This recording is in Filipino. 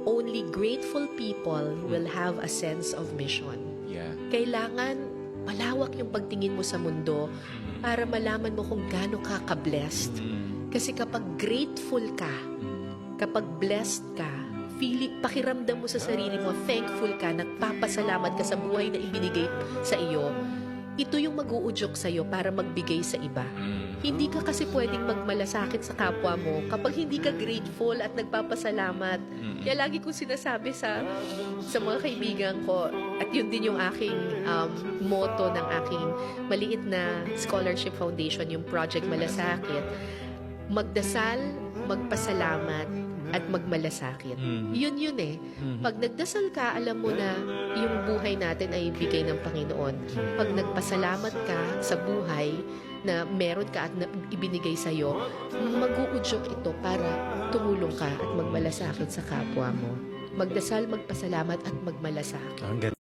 only grateful people will have a sense of mission. Yeah. Kailangan malawak yung pagtingin mo sa mundo para malaman mo kung gaano ka ka-blessed. Kasi kapag grateful ka, kapag blessed ka, pakiramdam mo sa sarili mo, thankful ka, nagpapasalamat ka sa buhay na ibinigay sa iyo, ito yung mag-uudyok sa iyo para magbigay sa iba. Hindi ka kasi pwedeng magmalasakit sa kapwa mo kapag hindi ka grateful at nagpapasalamat. Kaya lagi kong sinasabi sa mga kaibigan ko, at yun din yung aking motto ng aking maliit na scholarship foundation, yung Project Malasakit, magdasal, magpasalamat, at magmalasakit. Yun eh. Pag nagdasal ka, alam mo na yung buhay natin ay bigay ng Panginoon. Pag nagpasalamat ka sa buhay na meron ka at ibinigay sa'yo, mag-uudyok ito para tumulong ka at magmalasakit sa kapwa mo. Magdasal, magpasalamat, at magmalasakit.